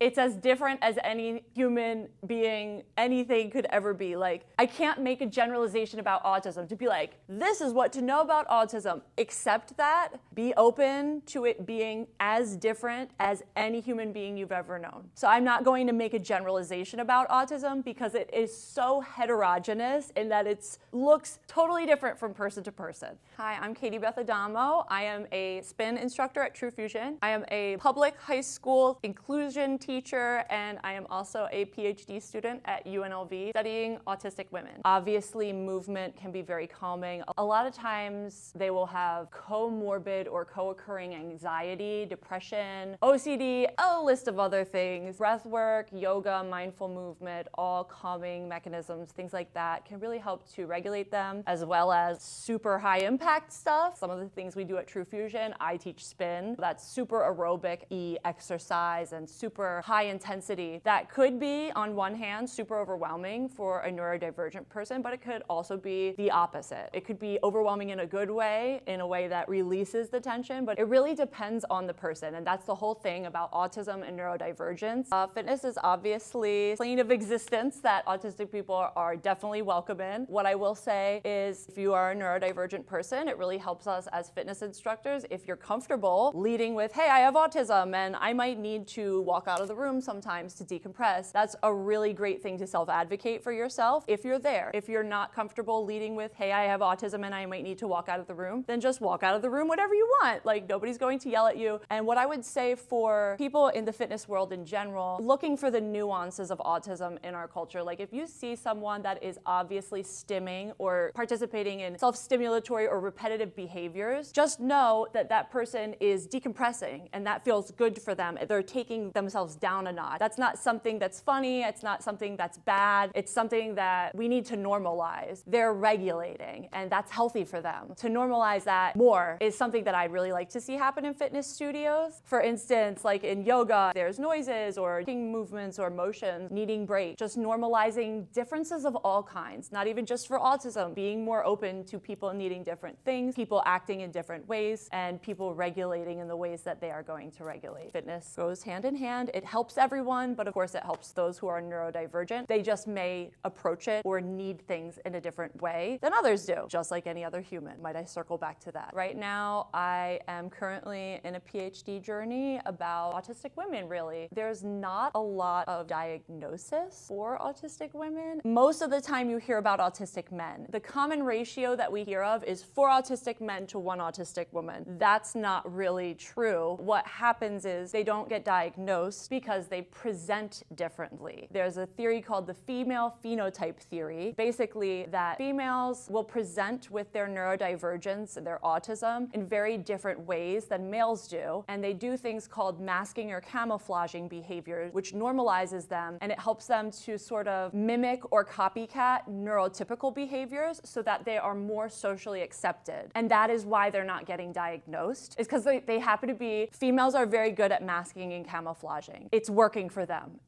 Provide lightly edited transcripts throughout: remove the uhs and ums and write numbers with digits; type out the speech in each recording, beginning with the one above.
It's as different as any human being, anything could ever be. Like, I can't make a generalization about autism to be like, this is what to know about autism. Accept that, be open to it being as different as any human being you've ever known. So I'm not going to make a generalization about autism because it is so heterogeneous in that it looks totally different from person to person. Hi, I'm KatyBeth Adamo. I am a spin instructor at TruFusion. I am a public high school inclusion teacher, and I am also a PhD student at UNLV studying autistic women. Obviously, movement can be very calming. A lot of times they will have comorbid or co-occurring anxiety, depression, OCD, a list of other things. Breath work, yoga, mindful movement, all calming mechanisms, things like that can really help to regulate them, as well as super high impact stuff. Some of the things we do at TruFusion, I teach spin. That's super aerobic exercise and super high intensity. That could be, on one hand, super overwhelming for a neurodivergent person, but it could also be the opposite. It could be overwhelming in a good way, in a way that releases the tension, but it really depends on the person, and that's the whole thing about autism and neurodivergence. Fitness is obviously a plane of existence that autistic people are definitely welcome in. What I will say is, if you are a neurodivergent person, it really helps us as fitness instructors if you're comfortable leading with, hey, I have autism and I might need to walk out of the room sometimes to decompress. That's a really great thing to self-advocate for yourself if you're there. If you're not comfortable leading with, hey, I have autism and I might need to walk out of the room, then just walk out of the room whatever you want. Like, nobody's going to yell at you. And what I would say for people in the fitness world in general, looking for the nuances of autism in our culture, like if you see someone that is obviously stimming or participating in self-stimulatory or repetitive behaviors, just know that that person is decompressing and that feels good for them. They're taking themselves down a notch. That's not something that's funny. It's not something that's bad. It's something that we need to normalize. They're regulating, and that's healthy for them. To normalize that more is something that I'd really like to see happen in fitness studios. For instance, like in yoga, there's noises or movements or motions needing breaks. Just normalizing differences of all kinds, not even just for autism, being more open to people needing different things, people acting in different ways, and people regulating in the ways that they are going to regulate. Fitness goes hand in hand. It helps everyone, but of course it helps those who are neurodivergent. They just may approach it or need things in a different way than others do, just like any other human. Might I circle back to that? Right now, I am currently in a PhD journey about autistic women, really. There's not a lot of diagnosis for autistic women. Most of the time you hear about autistic men. The common ratio that we hear of is 4 autistic men to 1 autistic woman. That's not really true. What happens is they don't get diagnosed because they present differently. There's a theory called the female phenotype theory. Basically, that females will present with their neurodivergence and their autism in very different ways than males do, and they do things called masking or camouflaging behaviors, which normalizes them, and it helps them to sort of mimic or copycat neurotypical behaviors so that they are more socially accepted. And that is why they're not getting diagnosed, is because they happen to be, females are very good at masking and camouflaging. It's working for them.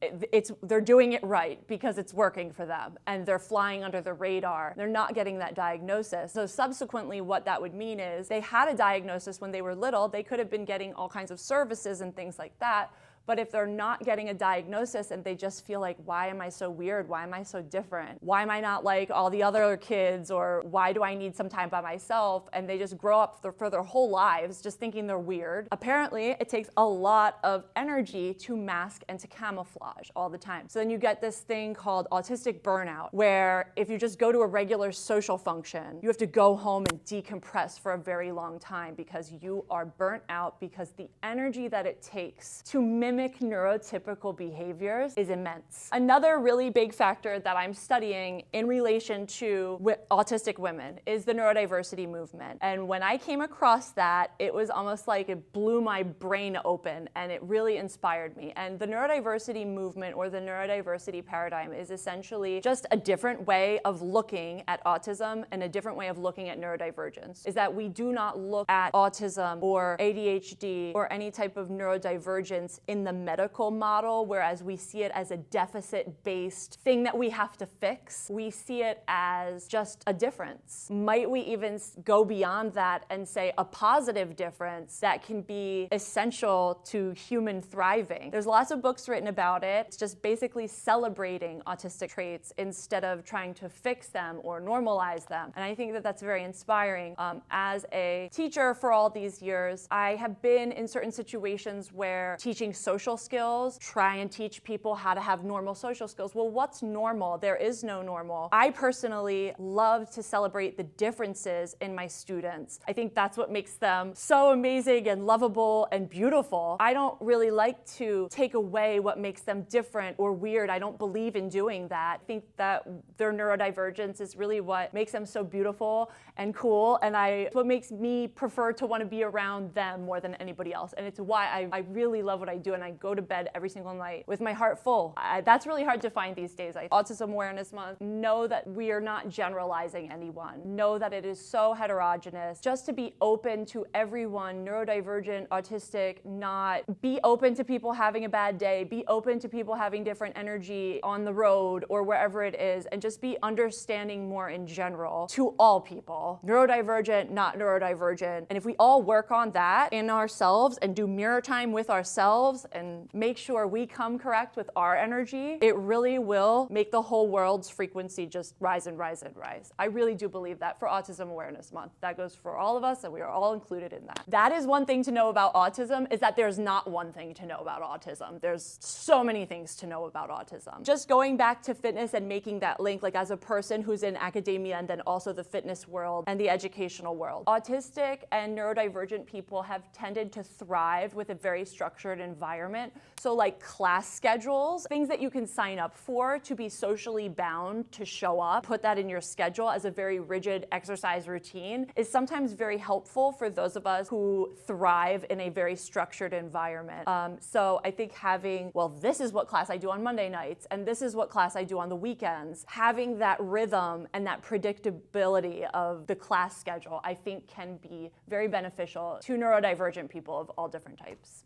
They're doing it right because it's working for them, and they're flying under the radar. They're not getting that diagnosis. So subsequently, what that would mean is they had a diagnosis when they were little. They could have been getting all kinds of services and things like that. But if they're not getting a diagnosis and they just feel like, why am I so weird? Why am I so different? Why am I not like all the other kids? Or why do I need some time by myself? And they just grow up for their whole lives just thinking they're weird. Apparently, it takes a lot of energy to mask and to camouflage all the time. So then you get this thing called autistic burnout, where if you just go to a regular social function, you have to go home and decompress for a very long time because you are burnt out, because the energy that it takes to mimic neurotypical behaviors is immense. Another really big factor that I'm studying in relation to autistic women is the neurodiversity movement. And when I came across that, it was almost like it blew my brain open, and it really inspired me. And the neurodiversity movement, or the neurodiversity paradigm, is essentially just a different way of looking at autism and a different way of looking at neurodivergence. Is that we do not look at autism or ADHD or any type of neurodivergence in the medical model, whereas we see it as a deficit-based thing that we have to fix. We see it as just a difference. Might we even go beyond that and say a positive difference that can be essential to human thriving? There's lots of books written about it. It's just basically celebrating autistic traits instead of trying to fix them or normalize them. And I think that that's very inspiring. As a teacher for all these years, I have been in certain situations where teaching social skills, try and teach people how to have normal social skills. Well, what's normal? There is no normal. I personally love to celebrate the differences in my students. I think that's what makes them so amazing and lovable and beautiful. I don't really like to take away what makes them different or weird. I don't believe in doing that. I think that their neurodivergence is really what makes them so beautiful and cool, and what makes me prefer to want to be around them more than anybody else. And it's why I really love what I do, and I go to bed every single night with my heart full. That's really hard to find these days. Autism Awareness Month, know that we are not generalizing anyone. Know that it is so heterogeneous. Just to be open to everyone, neurodivergent, autistic, not. Be open to people having a bad day. Be open to people having different energy on the road or wherever it is, and just be understanding more in general to all people. Neurodivergent, not neurodivergent. And if we all work on that in ourselves and do mirror time with ourselves and make sure we come correct with our energy, it really will make the whole world's frequency just rise and rise and rise. I really do believe that for Autism Awareness Month. That goes for all of us, and we are all included in that. That is one thing to know about autism, is that there's not one thing to know about autism. There's so many things to know about autism. Just going back to fitness and making that link, like as a person who's in academia and then also the fitness world and the educational world. Autistic and neurodivergent people have tended to thrive with a very structured environment. So like class schedules, things that you can sign up for to be socially bound to show up, put that in your schedule as a very rigid exercise routine, is sometimes very helpful for those of us who thrive in a very structured environment. So I think having, well, this is what class I do on Monday nights, and this is what class I do on the weekends, having that rhythm and that predictability of the class schedule, I think can be very beneficial to neurodivergent people of all different types.